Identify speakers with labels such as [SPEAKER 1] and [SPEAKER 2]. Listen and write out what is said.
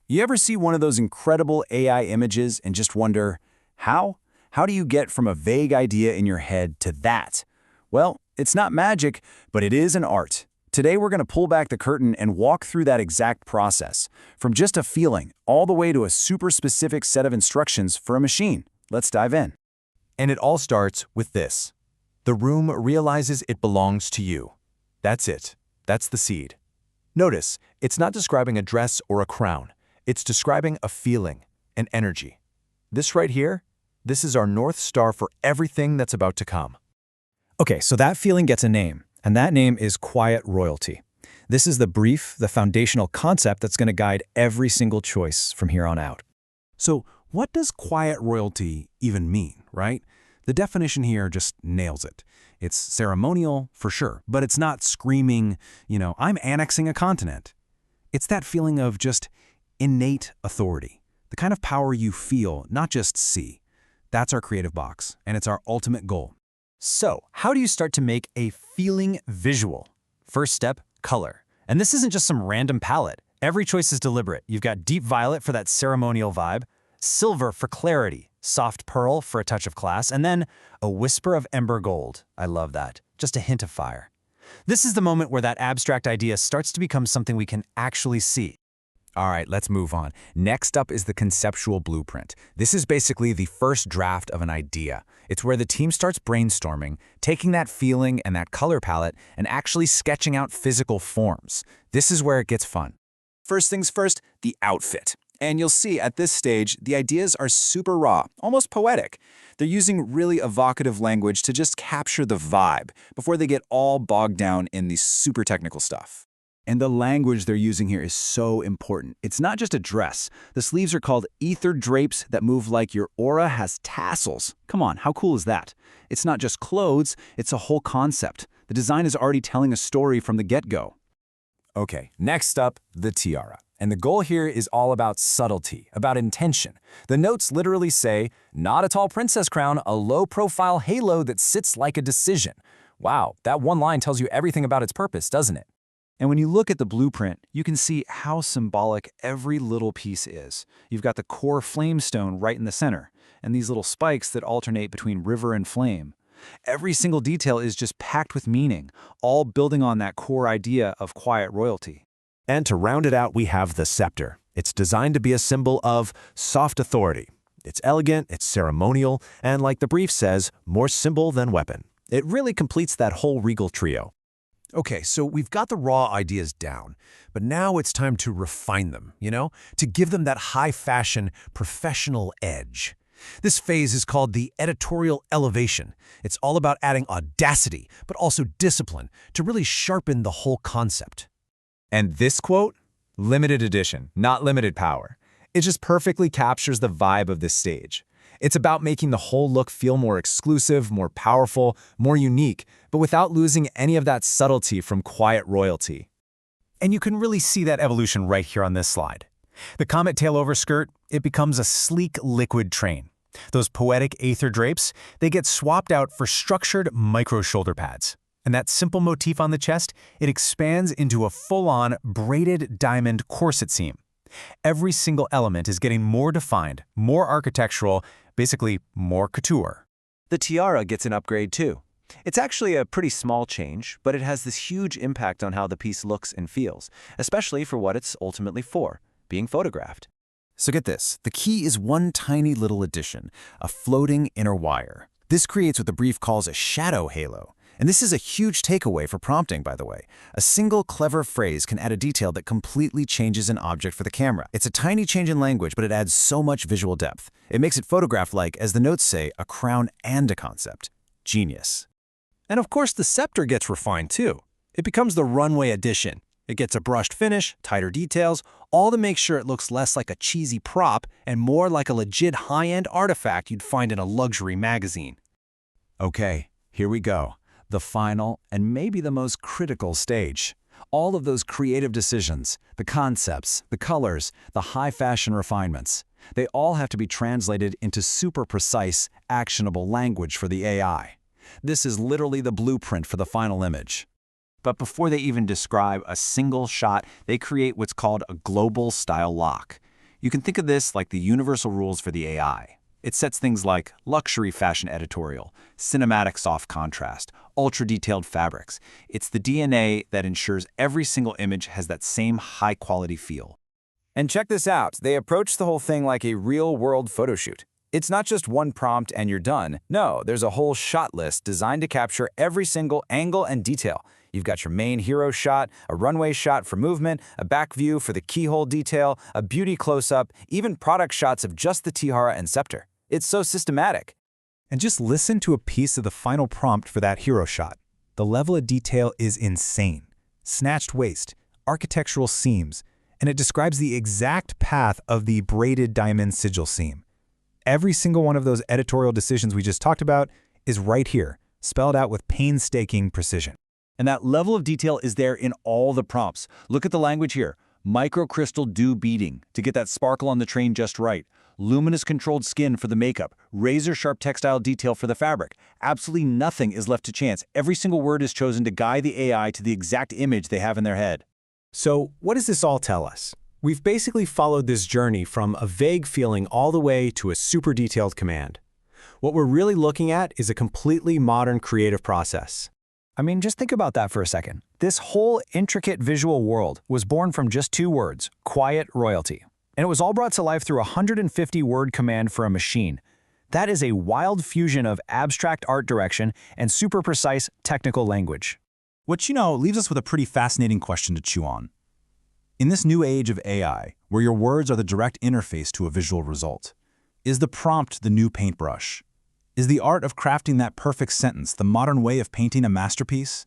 [SPEAKER 1] You ever see one of those incredible AI images and just wonder, how? How do you get from a vague idea in your head to that? Well, it's not magic, but it is an art. Today we're going to pull back the curtain and walk through that exact process, from just a feeling all the way to a super specific set of instructions for a machine. Let's dive in.
[SPEAKER 2] And it all starts with this. The room realizes it belongs to you. That's it. That's the seed. Notice, it's not describing a dress or a crown. It's describing a feeling, an energy. This right here, this is our North Star for everything that's about to come.
[SPEAKER 3] Okay, so that feeling gets a name, and that name is quiet royalty. This is the brief, the foundational concept that's going to guide every single choice from here on out.
[SPEAKER 4] So what does quiet royalty even mean, right? The definition here just nails it. It's ceremonial, for sure, but it's not screaming, I'm annexing a continent. It's that feeling of just innate authority, the kind of power you feel, not just see. That's our creative box, and it's our ultimate goal.
[SPEAKER 5] So, how do you start to make a feeling visual? First step, color. And this isn't just some random palette. Every choice is deliberate. You've got deep violet for that ceremonial vibe, silver for clarity, soft pearl for a touch of class, and then a whisper of ember gold. I love that. Just a hint of fire. This is the moment where that abstract idea starts to become something we can actually see.
[SPEAKER 1] All right, let's move on. Next up is the conceptual blueprint. This is basically the first draft of an idea. It's where the team starts brainstorming, taking that feeling and that color palette and actually sketching out physical forms. This is where it gets fun. First things first, the outfit. And you'll see at this stage, the ideas are super raw, almost poetic. They're using really evocative language to just capture the vibe before they get all bogged down in the super technical stuff. And the language they're using here is so important. It's not just a dress. The sleeves are called ether drapes that move like your aura has tassels. Come on, how cool is that? It's not just clothes, it's a whole concept. The design is already telling a story from the get-go. Okay, next up, the tiara. And the goal here is all about subtlety, about intention. The notes literally say, not a tall princess crown, a low-profile halo that sits like a decision. Wow, that one line tells you everything about its purpose, doesn't it? And when you look at the blueprint, you can see how symbolic every little piece is. You've got the core flame stone right in the center, and these little spikes that alternate between river and flame. Every single detail is just packed with meaning, all building on that core idea of quiet royalty.
[SPEAKER 2] And to round it out, we have the scepter. It's designed to be a symbol of soft authority. It's elegant, it's ceremonial, and like the brief says, more symbol than weapon. It really completes that whole regal trio.
[SPEAKER 4] Okay, so we've got the raw ideas down, but now it's time to refine them, to give them that high-fashion, professional edge. This phase is called the editorial elevation. It's all about adding audacity, but also discipline, to really sharpen the whole concept.
[SPEAKER 1] And this quote? Limited edition, not limited power. It just perfectly captures the vibe of this stage. It's about making the whole look feel more exclusive, more powerful, more unique, but without losing any of that subtlety from quiet royalty.
[SPEAKER 5] And you can really see that evolution right here on this slide. The comet tail over skirt, it becomes a sleek liquid train. Those poetic aether drapes, they get swapped out for structured micro shoulder pads. And that simple motif on the chest, it expands into a full-on braided diamond corset seam. Every single element is getting more defined, more architectural, basically more couture.
[SPEAKER 6] The tiara gets an upgrade too. It's actually a pretty small change, but it has this huge impact on how the piece looks and feels, especially for what it's ultimately for, being photographed.
[SPEAKER 1] So get this, the key is one tiny little addition, a floating inner wire. This creates what the brief calls a shadow halo. And this is a huge takeaway for prompting, by the way. A single clever phrase can add a detail that completely changes an object for the camera. It's a tiny change in language, but it adds so much visual depth. It makes it photograph like, as the notes say, a crown and a concept. Genius.
[SPEAKER 4] And of course, the scepter gets refined too. It becomes the runway edition. It gets a brushed finish, tighter details, all to make sure it looks less like a cheesy prop and more like a legit high-end artifact you'd find in a luxury magazine.
[SPEAKER 1] Okay, here we go. The final and maybe the most critical stage. All of those creative decisions, the concepts, the colors, the high-fashion refinements, they all have to be translated into super precise, actionable language for the AI. This is literally the blueprint for the final image.
[SPEAKER 6] But before they even describe a single shot, they create what's called a global style lock. You can think of this like the universal rules for the AI. It sets things like luxury fashion editorial, cinematic soft contrast, ultra-detailed fabrics. It's the DNA that ensures every single image has that same high-quality feel.
[SPEAKER 1] And check this out, they approach the whole thing like a real-world photo shoot. It's not just one prompt and you're done. No, there's a whole shot list designed to capture every single angle and detail. You've got your main hero shot, a runway shot for movement, a back view for the keyhole detail, a beauty close-up, even product shots of just the tiara and scepter. It's so systematic.
[SPEAKER 5] And just listen to a piece of the final prompt for that hero shot. The level of detail is insane. Snatched waist, architectural seams, and it describes the exact path of the braided diamond sigil seam. Every single one of those editorial decisions we just talked about is right here, spelled out with painstaking precision.
[SPEAKER 6] And that level of detail is there in all the prompts. Look at the language here. Microcrystal dew beading to get that sparkle on the train just right. Luminous controlled skin for the makeup. Razor-sharp textile detail for the fabric. Absolutely nothing is left to chance. Every single word is chosen to guide the AI to the exact image they have in their head.
[SPEAKER 5] So, what does this all tell us? We've basically followed this journey from a vague feeling all the way to a super detailed command. What we're really looking at is a completely modern creative process.
[SPEAKER 3] I mean, just think about that for a second. This whole intricate visual world was born from just 2 words, quiet royalty. And it was all brought to life through a 150-word command for a machine. That is a wild fusion of abstract art direction and super precise technical language.
[SPEAKER 4] Which, leaves us with a pretty fascinating question to chew on. In this new age of AI, where your words are the direct interface to a visual result, is the prompt the new paintbrush? Is the art of crafting that perfect sentence the modern way of painting a masterpiece?